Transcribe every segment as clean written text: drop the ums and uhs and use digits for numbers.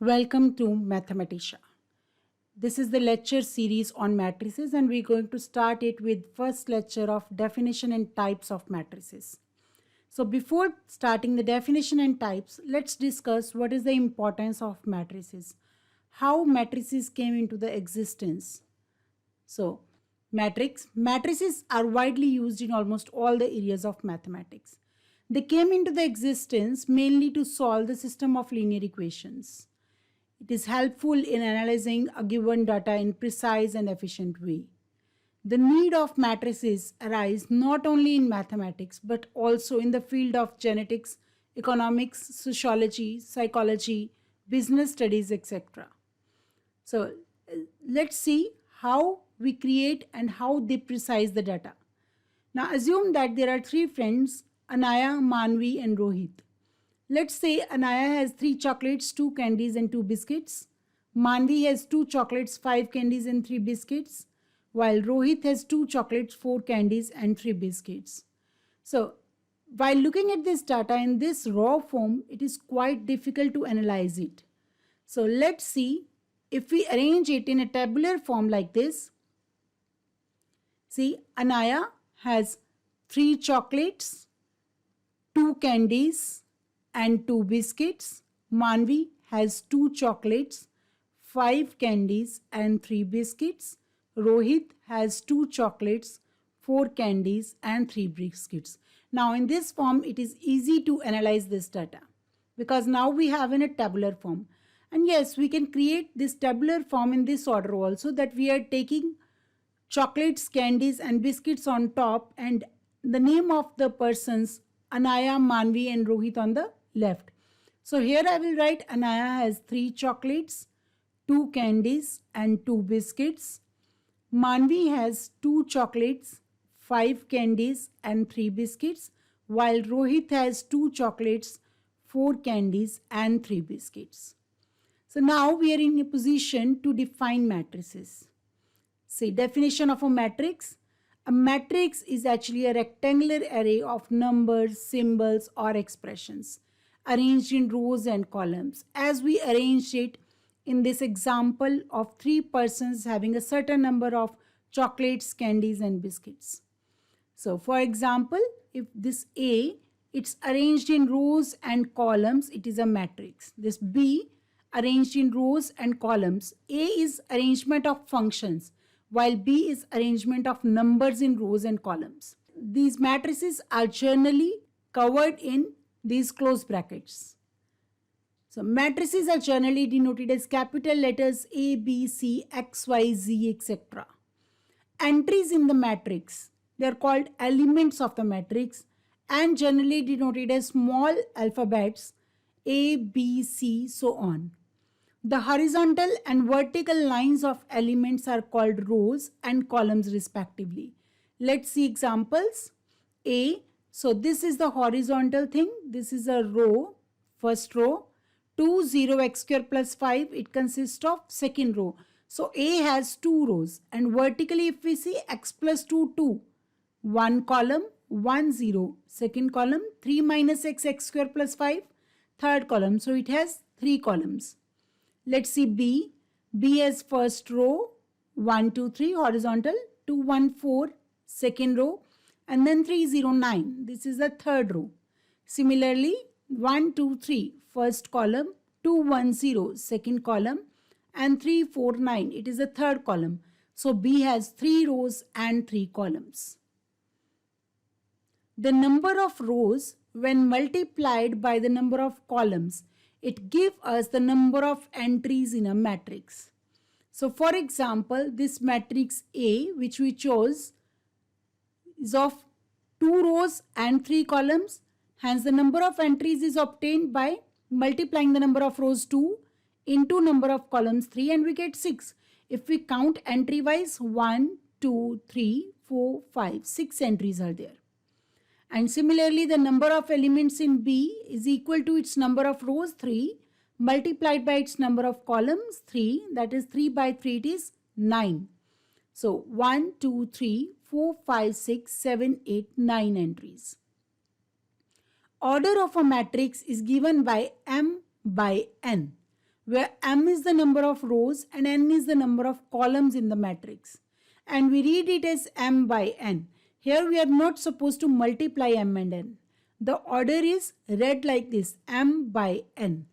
Welcome to Mathematica. This is the lecture series on matrices and we're going to start it with first lecture of definition and types of matrices. So before starting the definition and types, let's discuss what is the importance of matrices, how matrices came into the existence. So matrices are widely used in almost all the areas of mathematics. They came into the existence mainly to solve the system of linear equations. It is helpful in analyzing a given data in precise and efficient way. The need of matrices arise not only in mathematics but also in the field of genetics, economics, sociology, psychology, business studies, etc. So let's see how we create and how they precise the data. Now assume that there are three friends, Anaya, Manvi and Rohit. Let's say Anaya has 3 chocolates, 2 candies and 2 biscuits. Manvi has 2 chocolates, 5 candies and 3 biscuits. While Rohit has 2 chocolates, 4 candies and 3 biscuits. So while looking at this data in this raw form, it is quite difficult to analyze it. So let's see if we arrange it in a tabular form like this. See, Anaya has 3 chocolates, 2 candies and 2 biscuits. Manvi has 2 chocolates, 5 candies and 3 biscuits. Rohit has 2 chocolates, 4 candies and 3 biscuits. Now in this form it is easy to analyze this data because now we have in a tabular form. And yes, we can create this tabular form in this order also, that we are taking chocolates, candies and biscuits on top and the name of the persons Anaya, Manvi and Rohit on the left. So here I will write Anaya has 3 chocolates, 2 candies and 2 biscuits. Manvi has 2 chocolates, 5 candies and 3 biscuits, while Rohit has 2 chocolates, 4 candies and 3 biscuits. So now we are in a position to define matrices. Say definition of a matrix. A matrix is actually a rectangular array of numbers, symbols or expressions arranged in rows and columns, as we arranged it in this example of 3 persons having a certain number of chocolates, candies and biscuits. So for example, if this A, it's arranged in rows and columns, it is a matrix. This B, arranged in rows and columns. A is arrangement of functions, while B is arrangement of numbers in rows and columns. These matrices are generally covered in these close brackets. So matrices are generally denoted as capital letters A, B, C, X, Y, Z, etc. Entries in the matrix, they are called elements of the matrix and generally denoted as small alphabets A, B, C, so on. The horizontal and vertical lines of elements are called rows and columns respectively. Let's see examples. A, so this is the horizontal thing. This is a row, first row. 2, 0, x square plus 5, it consists of second row. So A has 2 rows and vertically if we see x plus 2, 2. 1 column, 1, 0. Second column, 3 minus x, x square plus 5. Third column, so it has 3 columns. Let's see B. B has first row, 1, 2, 3 horizontal, 2, 1, 4 second row and then 3, 0, 9. This is the third row. Similarly, 1, 2, 3 first column, 2, 1, 0 second column and 3, 4, 9. It is the third column. So B has 3 rows and 3 columns. The number of rows when multiplied by the number of columns, it gives us the number of entries in a matrix. So for example, this matrix A which we chose is of 2 rows and 3 columns. Hence the number of entries is obtained by multiplying the number of rows 2 into number of columns 3 and we get 6. If we count entry wise, 1, 2, 3, 4, 5, 6 entries are there. And similarly, the number of elements in B is equal to its number of rows 3 multiplied by its number of columns 3, that is 3 by 3 it is 9. So 1, 2, 3, 4, 5, 6, 7, 8, 9 entries. Order of a matrix is given by M by N. where m is the number of rows and n is the number of columns in the matrix. And we read it as m by n. Here we are not supposed to multiply m and n. The order is read like this, m by n.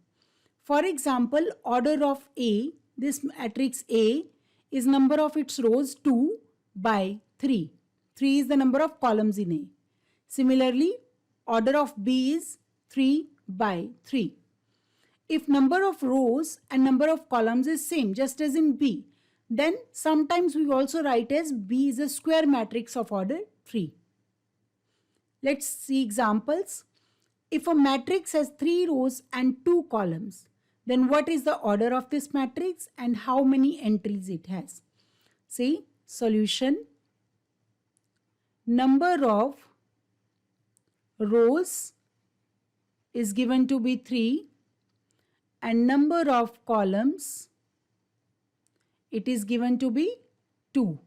For example, order of A, this matrix A is number of its rows 2 by 3. 3 is the number of columns in A. Similarly, order of B is 3 by 3. If number of rows and number of columns is same, just as in B, then sometimes we also write as B is a square matrix of order 3. Let's see examples. If a matrix has 3 rows and 2 columns, then what is the order of this matrix and how many entries it has? See, solution. Number of rows is given to be 3 and number of columns, it is given to be 2.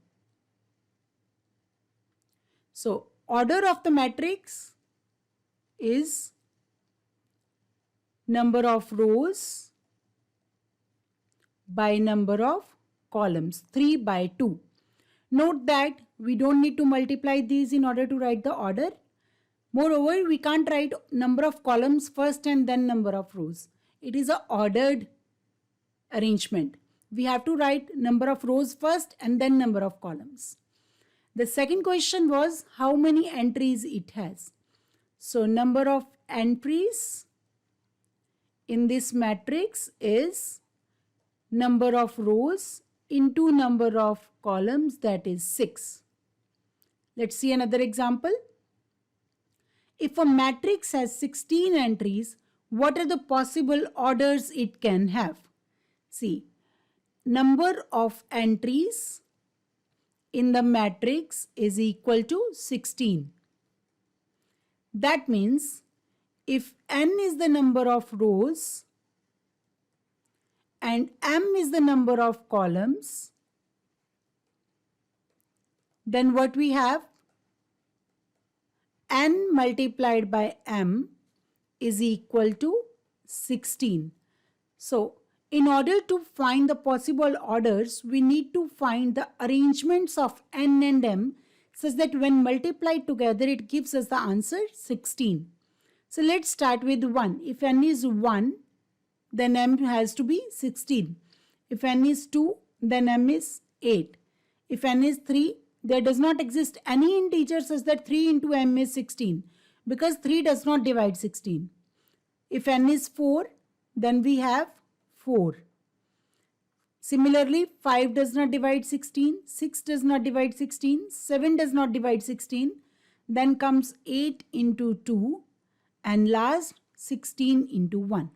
So, order of the matrix is number of rows by number of columns, 3 by 2. Note that we don't need to multiply these in order to write the order. Moreover, we can't write number of columns first and then number of rows. It is a ordered arrangement. We have to write number of rows first and then number of columns. The second question was how many entries it has. So number of entries in this matrix is number of rows into number of columns, that is 6. Let's see another example. If a matrix has 16 entries, what are the possible orders it can have? See, number of entries in the matrix is equal to 16. That means if n is the number of rows and m is the number of columns, then what we have? N multiplied by m is equal to 16. So, in order to find the possible orders, we need to find the arrangements of n and m such that when multiplied together, it gives us the answer 16. So, let's start with 1. If n is 1, then m has to be 16. If n is 2, then m is 8. If n is 3, there does not exist any integer such that 3 into m is 16 because 3 does not divide 16. If n is 4, then we have 4. Similarly, 5 does not divide 16, 6 does not divide 16, 7 does not divide 16. Then comes 8 into 2 and last 16 into 1.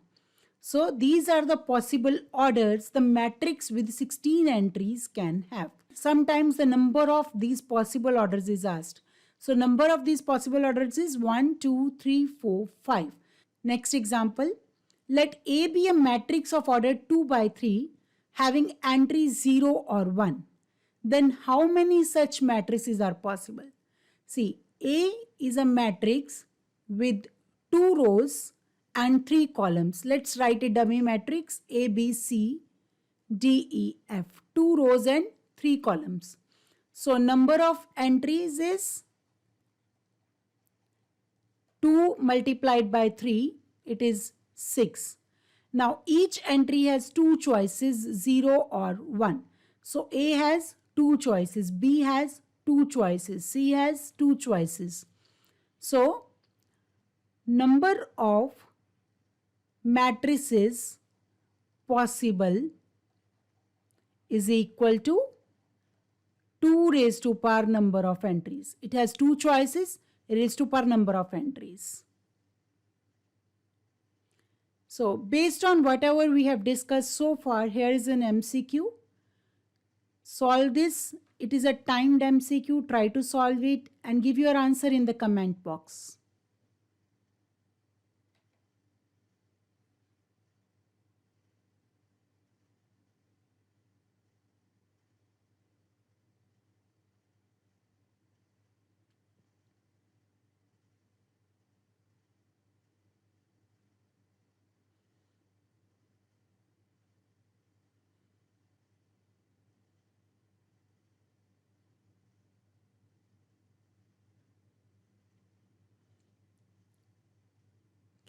So these are the possible orders the matrix with 16 entries can have. Sometimes the number of these possible orders is asked. So number of these possible orders is 1, 2, 3, 4, 5. Next example. Let A be a matrix of order 2 by 3 having entries 0 or 1. Then how many such matrices are possible? See, A is a matrix with 2 rows and 3 columns. Let's write a dummy matrix A, B, C, D, E, F. 2 rows and 3 columns. So number of entries is 2 multiplied by 3. It is 6. Now each entry has 2 choices, 0 or 1. So A has 2 choices, B has 2 choices, C has 2 choices. So number of matrices possible is equal to 2 raised to power number of entries. It has 2 choices raised to power number of entries. So based on whatever we have discussed so far, here is an MCQ. Solve this. It is a timed MCQ. Try to solve it and give your answer in the comment box.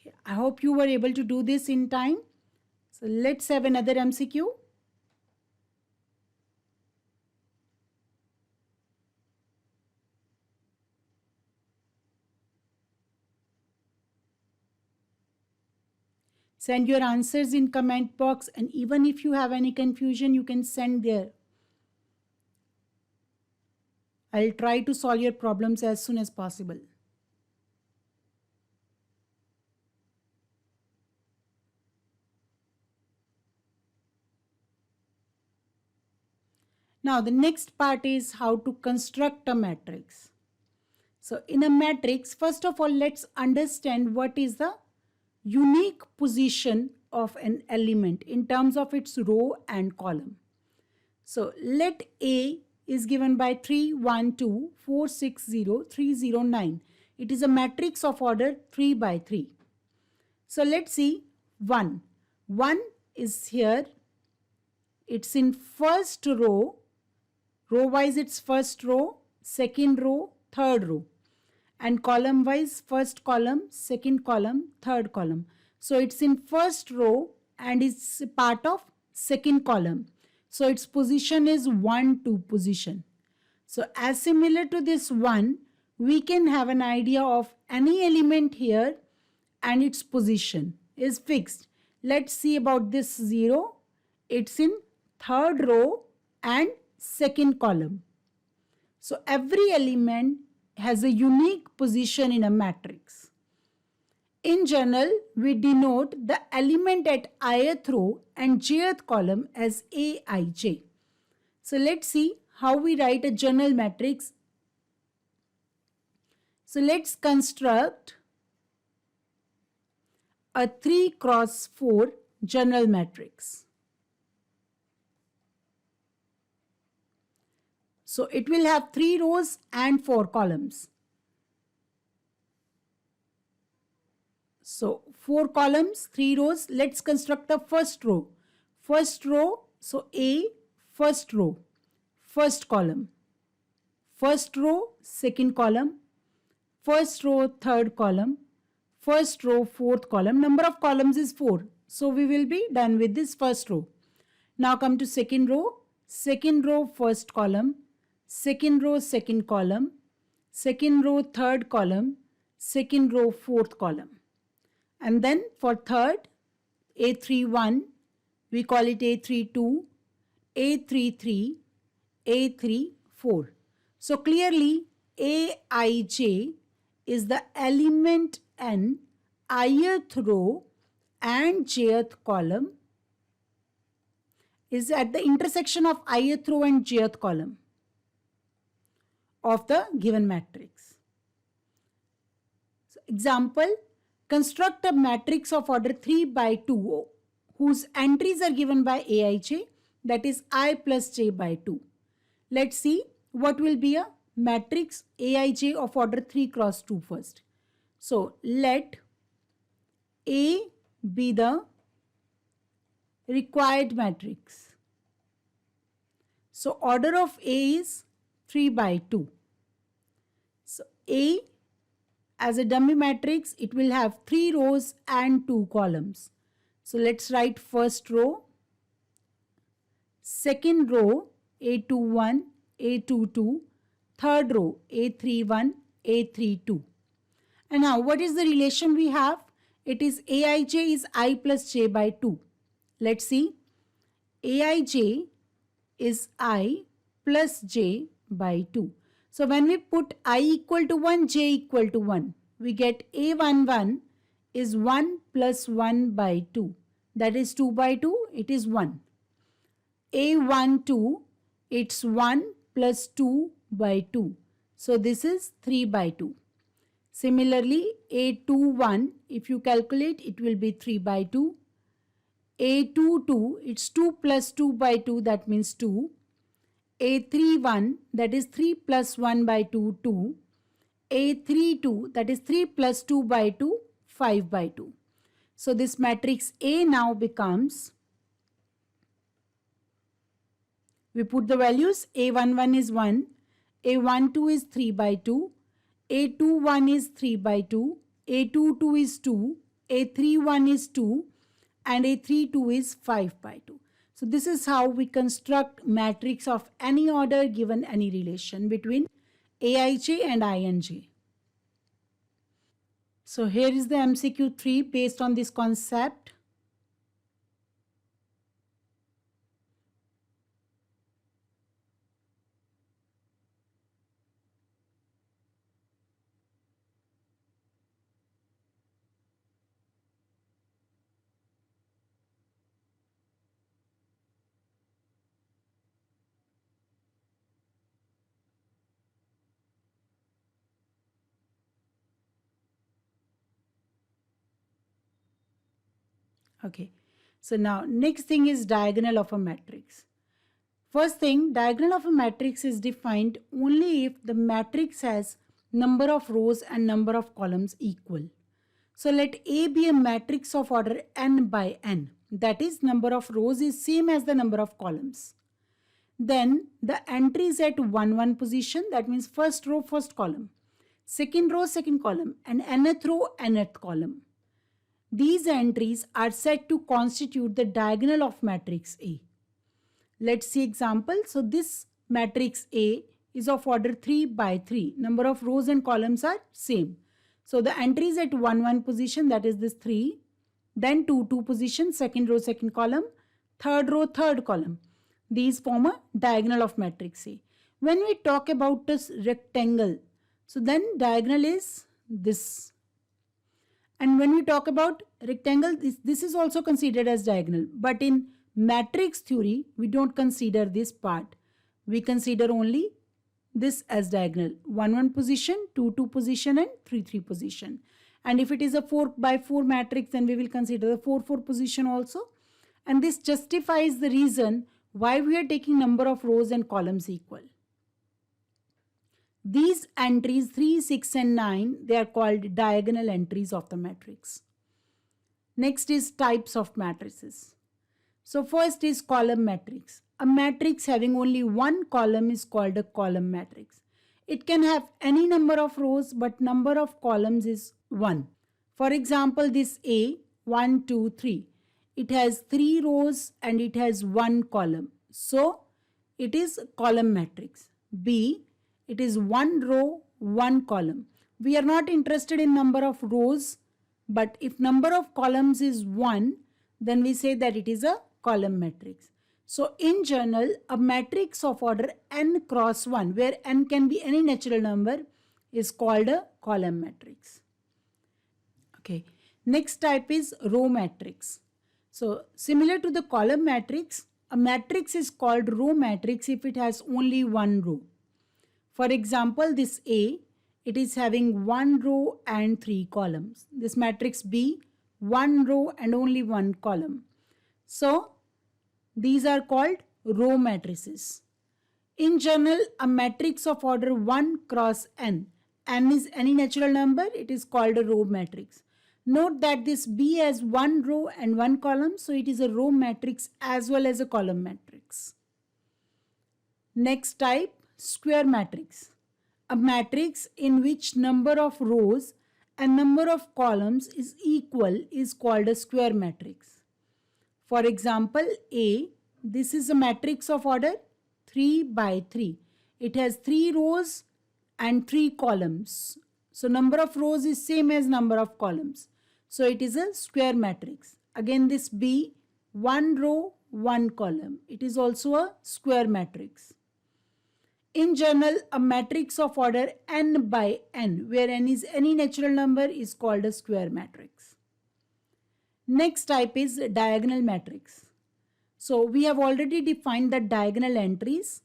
Okay, I hope you were able to do this in time. So let's have another MCQ. Send your answers in comment box, and even if you have any confusion, you can send there. I'll try to solve your problems as soon as possible. Now the next part is how to construct a matrix. So in a matrix, first of all, let's understand what is the unique position of an element in terms of its row and column. So let A is given by 3, 1, 2, 4, 6, 0, 3, 0, 9. It is a matrix of order 3 by 3. So let's see 1. 1 is here. It's in first row. Row wise it's first row, second row, third row. And column wise first column, second column, third column. So it's in first row and it's part of second column. So its position is 1, 2 position. So as similar to this 1, we can have an idea of any element here and its position is fixed. Let's see about this 0. It's in third row and second column. So every element has a unique position in a matrix. In general, we denote the element at ith row and jth column as Aij. So let's see how we write a general matrix. So let's construct a 3 cross 4 general matrix. So it will have 3 rows and 4 columns. So 4 columns, 3 rows. Let's construct the first row. First row, so A, first row, first column. First row, second column. First row, third column. First row, fourth column. Number of columns is 4. So we will be done with this first row. Now come to second row. Second row, first column. Second row, second column. Second row, third column. Second row, fourth column. And then for third, A31, we call it A32, A33, A34. So clearly, Aij is the element in ith row and jth column is at the intersection of ith row and jth column of the given matrix. So example, construct a matrix of order 3 by 2 whose entries are given by Aij, that is I plus j by 2. Let's see what will be a matrix Aij of order 3 cross 2 first. So let A be the required matrix. So order of A is 3 by 2. So A as a dummy matrix, it will have 3 rows and 2 columns. So let's write first row, second row A21, A22, third row A31, A32. And now what is the relation we have? It is Aij is I plus j by 2. Let's see. Aij is I plus j by 2. So when we put I equal to 1, j equal to 1, we get A11 is 1 plus 1 by 2. That is 2 by 2, it is 1. A12, it's 1 plus 2 by 2. So this is 3 by 2. Similarly, A21, if you calculate, it will be 3 by 2. A22, it's 2 plus 2 by 2, that means 2. A31, that is 3 plus 1 by 2, 2. A32, that is 3 plus 2 by 2, 5 by 2. So this matrix A now becomes, we put the values, A11 is 1, A12 is 3 by 2, A21 is 3 by 2, A22 is 2, A31 is 2 and A32 is 5 by 2. So this is how we construct matrix of any order given any relation between Aij and Inj. So here is the MCQ 3 based on this concept. Okay, so now next thing is diagonal of a matrix. First thing, diagonal of a matrix is defined only if the matrix has number of rows and number of columns equal. So let A be a matrix of order n by n. That is, number of rows is same as the number of columns. Then the entries at 1 1 position, that means first row, first column, second row, second column, and nth row, nth column. These entries are said to constitute the diagonal of matrix A. Let's see example. So this matrix A is of order 3 by 3. Number of rows and columns are same. So the entries at 1 1 position, that is this 3, then 2 2 position, second row, second column, third row, third column. These form a diagonal of matrix A. When we talk about this rectangle, so then diagonal is this. And when we talk about rectangle, this is also considered as diagonal. But in matrix theory, we don't consider this part. We consider only this as diagonal. 1 1 position, 2 2 position, and 3 3 position. And if it is a 4 by 4 matrix, then we will consider the 4 4 position also. And this justifies the reason why we are taking number of rows and columns equal. These entries 3, 6 and 9, they are called diagonal entries of the matrix. Next is types of matrices. So first is column matrix. A matrix having only one column is called a column matrix. It can have any number of rows, but number of columns is 1. For example, this A, 1, 2, 3. It has 3 rows and it has 1 column. So it is column matrix. B, it is 1 row, 1 column. We are not interested in number of rows, but if number of columns is 1, then we say that it is a column matrix. So in general, a matrix of order n cross 1, where n can be any natural number, is called a column matrix. Okay. Next type is row matrix. So similar to the column matrix, a matrix is called row matrix if it has only one row. For example, this A, it is having 1 row and 3 columns. This matrix B, 1 row and only 1 column. So these are called row matrices. In general, a matrix of order 1 cross n. N is any natural number, it is called a row matrix. Note that this B has 1 row and 1 column, so it is a row matrix as well as a column matrix. Next type, square matrix. A matrix in which number of rows and number of columns is equal is called a square matrix. For example, A, this is a matrix of order 3 by 3. It has 3 rows and 3 columns. So number of rows is same as number of columns. So it is a square matrix. Again this B, 1 row, 1 column. It is also a square matrix. In general, a matrix of order n by n, where n is any natural number, is called a square matrix. Next type is diagonal matrix. So we have already defined the diagonal entries.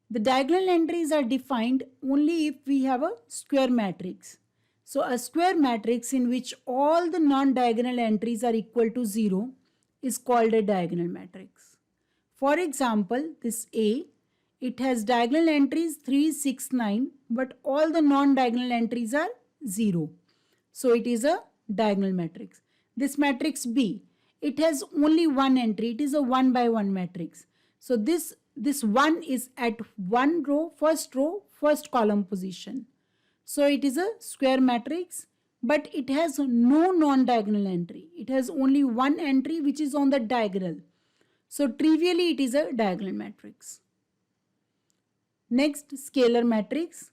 The diagonal entries are defined only if we have a square matrix. So a square matrix in which all the non-diagonal entries are equal to 0 is called a diagonal matrix. For example, this A, it has diagonal entries 3, 6, 9, but all the non-diagonal entries are 0. So it is a diagonal matrix. This matrix B, it has only one entry. It is a 1 by 1 matrix. So this 1 is at 1 row, first column position. So it is a square matrix. but it has no non-diagonal entry. It has only one entry which is on the diagonal. So trivially it is a diagonal matrix. Next, scalar matrix.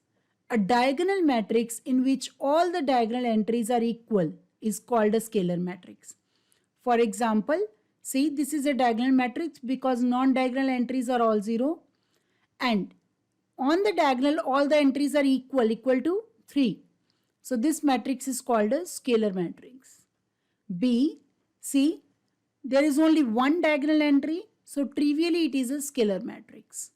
A diagonal matrix in which all the diagonal entries are equal is called a scalar matrix. For example, see, this is a diagonal matrix because non-diagonal entries are all 0, and on the diagonal all the entries are equal to 3. So this matrix is called a scalar matrix. B, see, there is only one diagonal entry, so trivially it is a scalar matrix.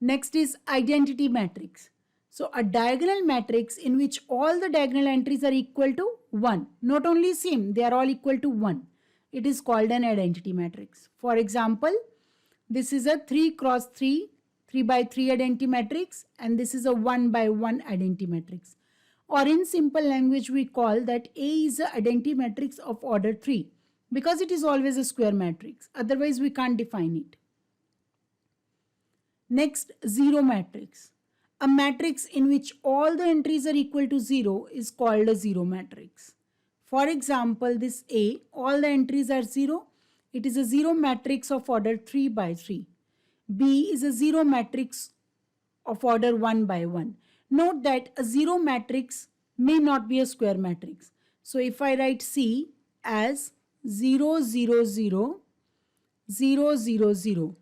Next is identity matrix. So a diagonal matrix in which all the diagonal entries are equal to 1. Not only same, they are all equal to 1. It is called an identity matrix. For example, this is a 3 cross 3, 3 by 3 identity matrix, and this is a 1 by 1 identity matrix. Or in simple language, we call that A is an identity matrix of order 3 because it is always a square matrix. Otherwise, we can't define it. Next, zero matrix. A matrix in which all the entries are equal to 0 is called a zero matrix. For example, this A, all the entries are 0. It is a zero matrix of order 3 by 3. B is a zero matrix of order 1 by 1. Note that a zero matrix may not be a square matrix. So if I write C as 0, 0, 0, 0, 0, 0,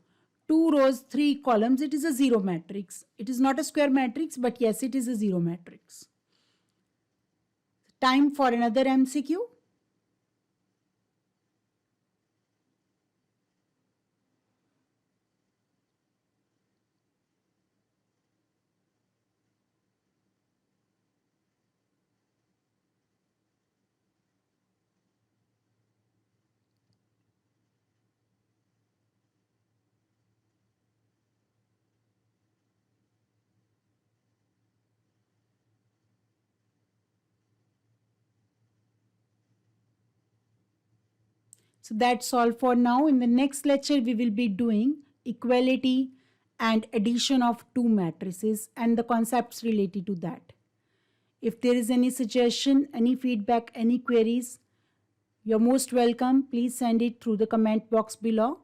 2 rows, 3 columns, it is a zero matrix. It is not a square matrix, but yes, it is a zero matrix. Time for another MCQ. So that's all for now. In the next lecture, we will be doing equality and addition of two matrices and the concepts related to that. If there is any suggestion, any feedback, any queries, you're most welcome. Please send it through the comment box below.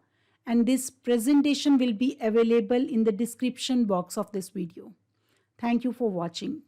And this presentation will be available in the description box of this video. Thank you for watching.